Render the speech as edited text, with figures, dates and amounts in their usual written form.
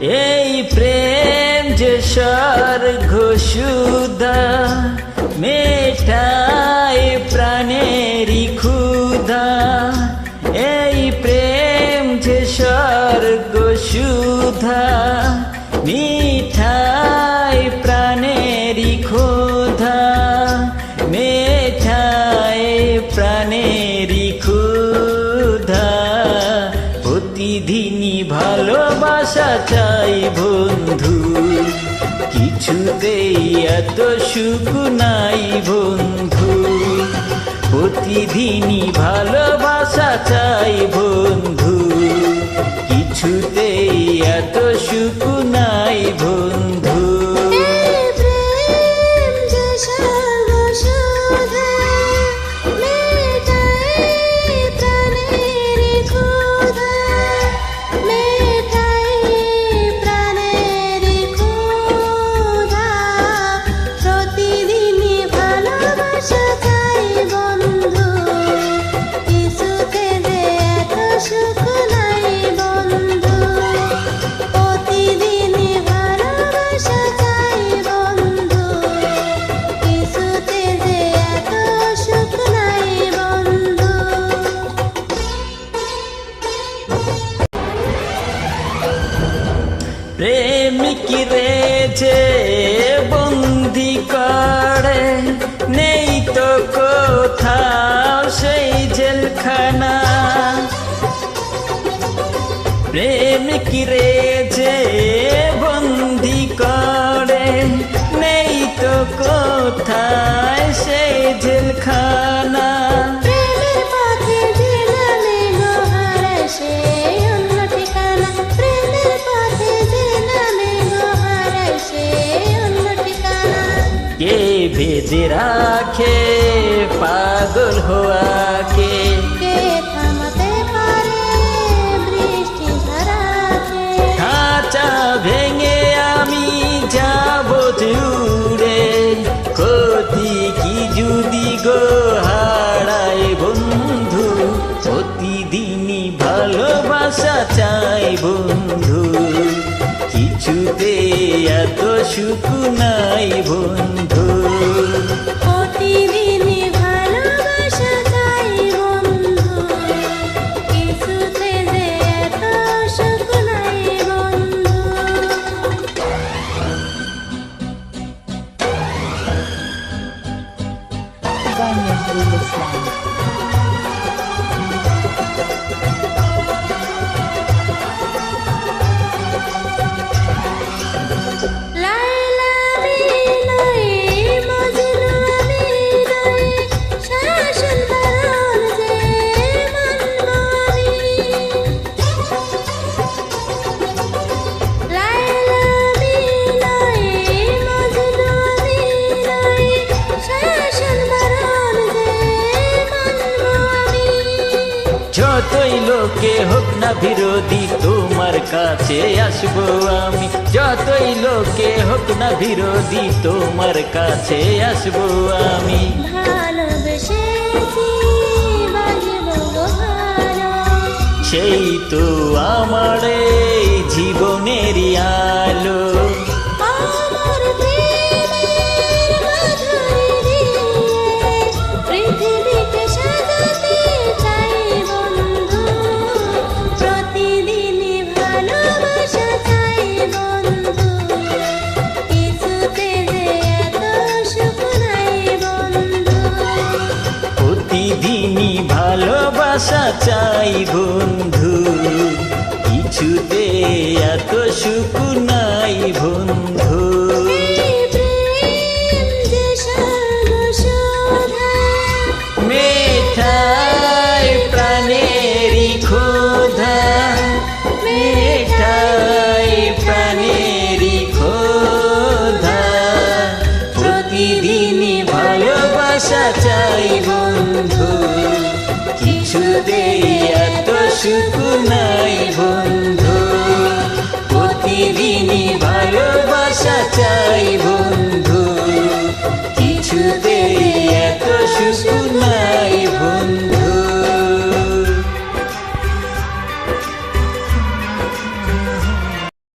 এই প্রেম যে স্বর্গ সুধা, মেটায় প্রাণেরই ক্ষুধা। এই প্রেম যে স্বর্গ সুধা, মিঠায় প্রাণেরই ক্ষুধা, মেঠায় প্রাণেরই ক্ষুধা। প্রতিদিনই ভালোবাসা চাই বন্ধু, কিছুতেই এত সুখ নাই বন্ধু। প্রতিদিনই ভালোবাসা চাই বন্ধু, কিছুতেই এত সুখ নাই বন্ধু। প্রেমিক রে যে বন্দি করে, নেই তো কোথাও সেই জেলখানা। প্রেমিক রে যে বন্দি করে, নেই তো কোথায় সেই জেলখানা। কে বেঁধে রাখে পাগল হওয়াকে, কে থামাতে পারে বৃষ্টি ঝরাকে। খাঁচা ভেঙে আমি যাব জুড়ে, ক্ষতি কি যদি গো হারাই বন্ধু। প্রতিদিনই ভালোবাসা চাই বন্ধু, কিছুতে এত সুখ নাই বন্ধু। প্রতিদিনই ভালোবাসা চাই বন্ধু, কিছুতে যে এত সুখ নাই বন্ধু। যতই লোকে হোক না বিরোধী, তোমার কাছে আসবো আমি। যতই লোকে হোক না বিরোধী, তোমার কাছে আসবো আমি। ভালোবেসেছি বাজব ভালো, সেই তো আমার এই জীবনেরই আলো। আমার প্রেমের মাধুরী দিয়ে পৃথিবীকে সাজাতে চাই বন্ধু। প্রতিদিনই ভালোবাসা চাই বন্ধু, কিছুতে যে এত সুখ নাই বন্ধু। প্রতিদিনই ভালোবাসা চাই বন্ধু, কিছুতে এত সুখ নাই।